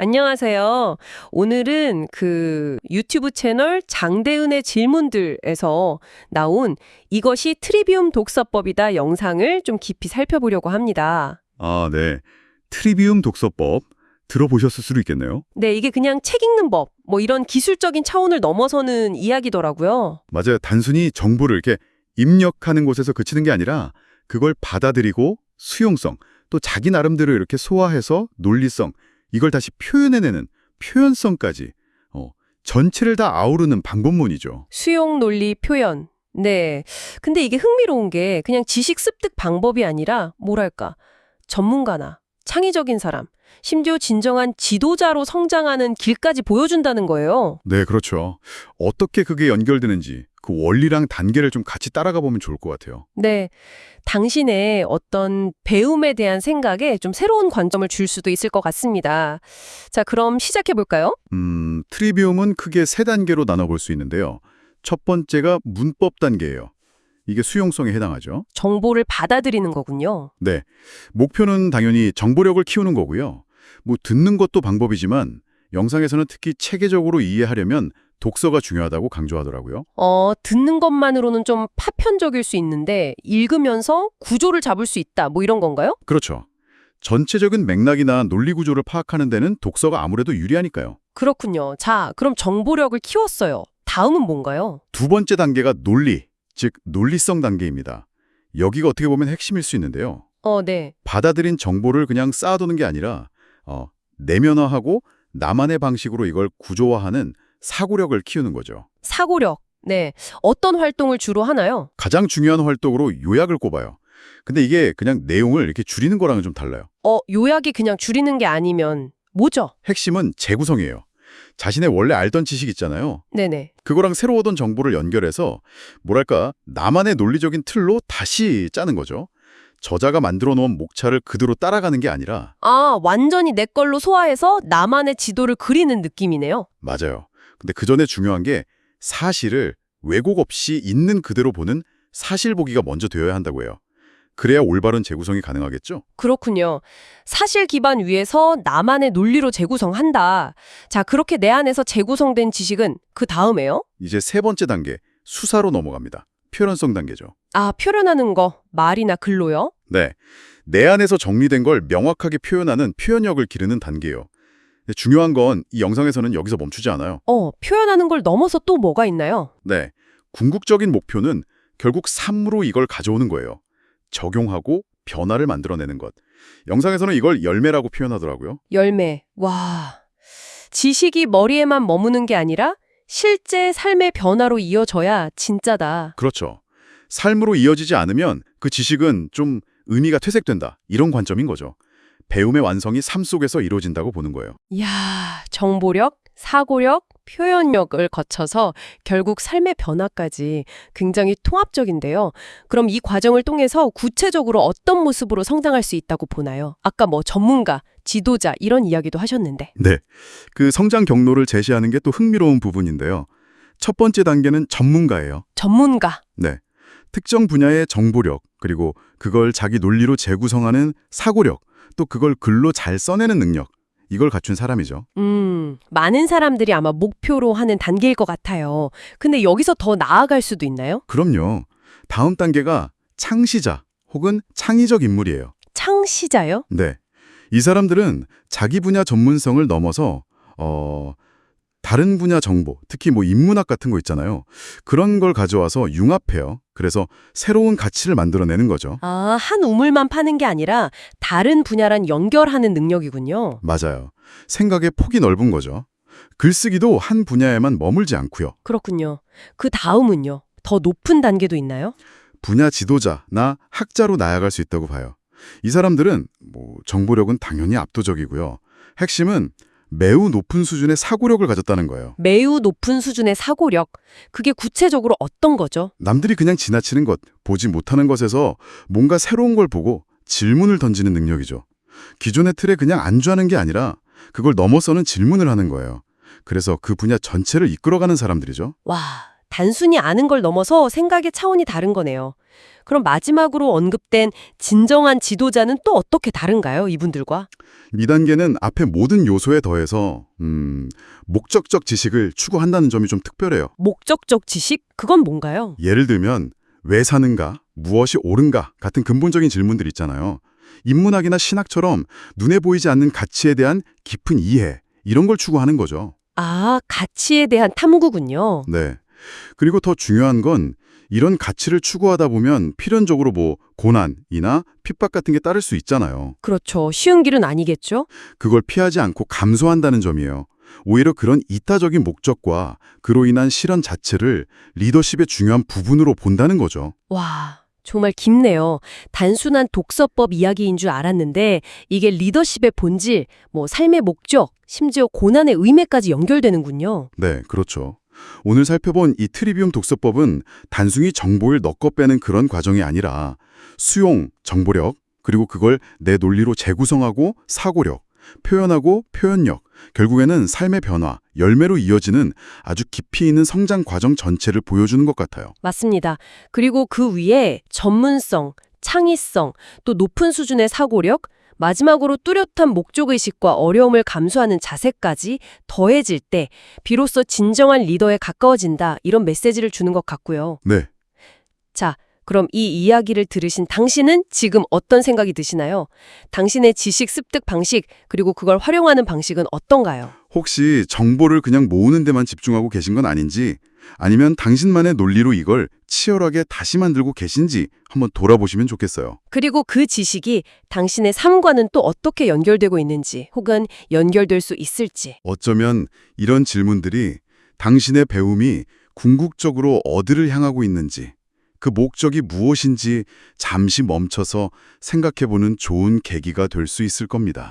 안녕하세요. 오늘은 그 유튜브 채널 장대은의 질문들에서 나온 이것이 트리비움 독서법이다 영상을 좀 깊이 살펴보려고 합니다. 아, 네. 트리비움 독서법 들어보셨을 수도 있겠네요. 네, 이게 그냥 책 읽는 법, 뭐 이런 기술적인 차원을 넘어서는 이야기더라고요. 맞아요. 단순히 정보를 이렇게 입력하는 곳에서 그치는 게 아니라 그걸 받아들이고 수용성, 또 자기 나름대로 이렇게 소화해서 논리성, 이걸 다시 표현해내는 표현성까지 전체를 다 아우르는 방법론이죠. 수용, 논리, 표현. 네. 근데 이게 흥미로운 게 그냥 지식 습득 방법이 아니라 뭐랄까, 전문가나 창의적인 사람, 심지어 진정한 지도자로 성장하는 길까지 보여준다는 거예요. 네, 그렇죠. 어떻게 그게 연결되는지 그 원리랑 단계를 좀 같이 따라가 보면 좋을 것 같아요. 네. 당신의 어떤 배움에 대한 생각에 좀 새로운 관점을 줄 수도 있을 것 같습니다. 자, 그럼 시작해 볼까요? 트리비움은 크게 세 단계로 나눠볼 수 있는데요. 첫 번째가 문법 단계예요. 이게 수용성에 해당하죠. 정보를 받아들이는 거군요. 네. 목표는 당연히 정보력을 키우는 거고요. 뭐 듣는 것도 방법이지만 영상에서는 특히 체계적으로 이해하려면 독서가 중요하다고 강조하더라고요. 듣는 것만으로는 좀 파편적일 수 있는데 읽으면서 구조를 잡을 수 있다. 뭐 이런 건가요? 그렇죠. 전체적인 맥락이나 논리 구조를 파악하는 데는 독서가 아무래도 유리하니까요. 그렇군요. 자, 그럼 정보력을 키웠어요. 다음은 뭔가요? 두 번째 단계가 논리, 즉 논리성 단계입니다. 여기가 어떻게 보면 핵심일 수 있는데요. 네. 받아들인 정보를 그냥 쌓아두는 게 아니라 내면화하고 나만의 방식으로 이걸 구조화하는 사고력을 키우는 거죠. 사고력. 네. 어떤 활동을 주로 하나요? 가장 중요한 활동으로 요약을 꼽아요. 근데 이게 그냥 내용을 이렇게 줄이는 거랑은 좀 달라요. 요약이 그냥 줄이는 게 아니면 뭐죠? 핵심은 재구성이에요. 자신의 원래 알던 지식 있잖아요. 네네. 그거랑 새로 얻은 정보를 연결해서 뭐랄까 나만의 논리적인 틀로 다시 짜는 거죠. 저자가 만들어 놓은 목차를 그대로 따라가는 게 아니라 완전히 내 걸로 소화해서 나만의 지도를 그리는 느낌이네요. 맞아요. 근데 그 전에 중요한 게 사실을 왜곡 없이 있는 그대로 보는 사실 보기가 먼저 되어야 한다고 해요. 그래야 올바른 재구성이 가능하겠죠? 그렇군요. 사실 기반 위에서 나만의 논리로 재구성한다. 자, 그렇게 내 안에서 재구성된 지식은 그 다음에요? 이제 세 번째 단계, 수사로 넘어갑니다. 표현성 단계죠. 표현하는 거, 말이나 글로요? 네, 내 안에서 정리된 걸 명확하게 표현하는 표현력을 기르는 단계예요. 근데 중요한 건 이 영상에서는 여기서 멈추지 않아요. 표현하는 걸 넘어서 또 뭐가 있나요? 네, 궁극적인 목표는 결국 삶으로 이걸 가져오는 거예요. 적용하고 변화를 만들어내는 것. 영상에서는 이걸 열매라고 표현하더라고요. 열매. 와. 지식이 머리에만 머무는 게 아니라 실제 삶의 변화로 이어져야 진짜다. 그렇죠. 삶으로 이어지지 않으면 그 지식은 좀 의미가 퇴색된다. 이런 관점인 거죠. 배움의 완성이 삶 속에서 이루어진다고 보는 거예요. 이야, 정보력, 사고력, 표현력을 거쳐서 결국 삶의 변화까지 굉장히 통합적인데요. 그럼 이 과정을 통해서 구체적으로 어떤 모습으로 성장할 수 있다고 보나요? 아까 뭐 전문가, 지도자 이런 이야기도 하셨는데. 네. 그 성장 경로를 제시하는 게 또 흥미로운 부분인데요. 첫 번째 단계는 전문가예요. 전문가. 네. 특정 분야의 정보력, 그리고 그걸 자기 논리로 재구성하는 사고력, 또 그걸 글로 잘 써내는 능력, 이걸 갖춘 사람이죠. 많은 사람들이 아마 목표로 하는 단계일 것 같아요. 근데 여기서 더 나아갈 수도 있나요? 그럼요. 다음 단계가 창시자 혹은 창의적 인물이에요. 창시자요? 네. 이 사람들은 자기 분야 전문성을 넘어서 다른 분야 정보, 특히 뭐 인문학 같은 거 있잖아요. 그런 걸 가져와서 융합해요. 그래서 새로운 가치를 만들어내는 거죠. 한 우물만 파는 게 아니라 다른 분야랑 연결하는 능력이군요. 맞아요. 생각의 폭이 넓은 거죠. 글쓰기도 한 분야에만 머물지 않고요. 그렇군요. 그 다음은요? 더 높은 단계도 있나요? 분야 지도자나 학자로 나아갈 수 있다고 봐요. 이 사람들은 정보력은 당연히 압도적이고요. 핵심은 매우 높은 수준의 사고력을 가졌다는 거예요. 매우 높은 수준의 사고력. 그게 구체적으로 어떤 거죠? 남들이 그냥 지나치는 것, 보지 못하는 것에서 뭔가 새로운 걸 보고 질문을 던지는 능력이죠. 기존의 틀에 그냥 안주하는 게 아니라 그걸 넘어서는 질문을 하는 거예요. 그래서 그 분야 전체를 이끌어가는 사람들이죠. 와, 단순히 아는 걸 넘어서 생각의 차원이 다른 거네요. 그럼 마지막으로 언급된 진정한 지도자는 또 어떻게 다른가요, 이분들과? 2단계는 앞에 모든 요소에 더해서 목적적 지식을 추구한다는 점이 좀 특별해요. 목적적 지식? 그건 뭔가요? 예를 들면 왜 사는가, 무엇이 옳은가 같은 근본적인 질문들 있잖아요. 인문학이나 신학처럼 눈에 보이지 않는 가치에 대한 깊은 이해, 이런 걸 추구하는 거죠. 아, 가치에 대한 탐구군요. 네. 그리고 더 중요한 건 이런 가치를 추구하다 보면 필연적으로 고난이나 핍박 같은 게 따를 수 있잖아요. 그렇죠. 쉬운 길은 아니겠죠? 그걸 피하지 않고 감수한다는 점이에요. 오히려 그런 이타적인 목적과 그로 인한 실현 자체를 리더십의 중요한 부분으로 본다는 거죠. 와, 정말 깊네요. 단순한 독서법 이야기인 줄 알았는데 이게 리더십의 본질, 삶의 목적, 심지어 고난의 의미까지 연결되는군요. 네, 그렇죠. 오늘 살펴본 이 트리비움 독서법은 단순히 정보를 넣고 빼는 그런 과정이 아니라 수용, 정보력, 그리고 그걸 내 논리로 재구성하고 사고력, 표현하고 표현력, 결국에는 삶의 변화, 열매로 이어지는 아주 깊이 있는 성장 과정 전체를 보여주는 것 같아요. 맞습니다. 그리고 그 위에 전문성, 창의성, 또 높은 수준의 사고력, 마지막으로 뚜렷한 목적의식과 어려움을 감수하는 자세까지 더해질 때 비로소 진정한 리더에 가까워진다 이런 메시지를 주는 것 같고요. 네. 자, 그럼 이 이야기를 들으신 당신은 지금 어떤 생각이 드시나요? 당신의 지식 습득 방식 그리고 그걸 활용하는 방식은 어떤가요? 혹시 정보를 그냥 모으는 데만 집중하고 계신 건 아닌지, 아니면 당신만의 논리로 이걸 치열하게 다시 만들고 계신지 한번 돌아보시면 좋겠어요. 그리고 그 지식이 당신의 삶과는 또 어떻게 연결되고 있는지 혹은 연결될 수 있을지. 어쩌면 이런 질문들이 당신의 배움이 궁극적으로 어디를 향하고 있는지, 그 목적이 무엇인지 잠시 멈춰서 생각해보는 좋은 계기가 될 수 있을 겁니다.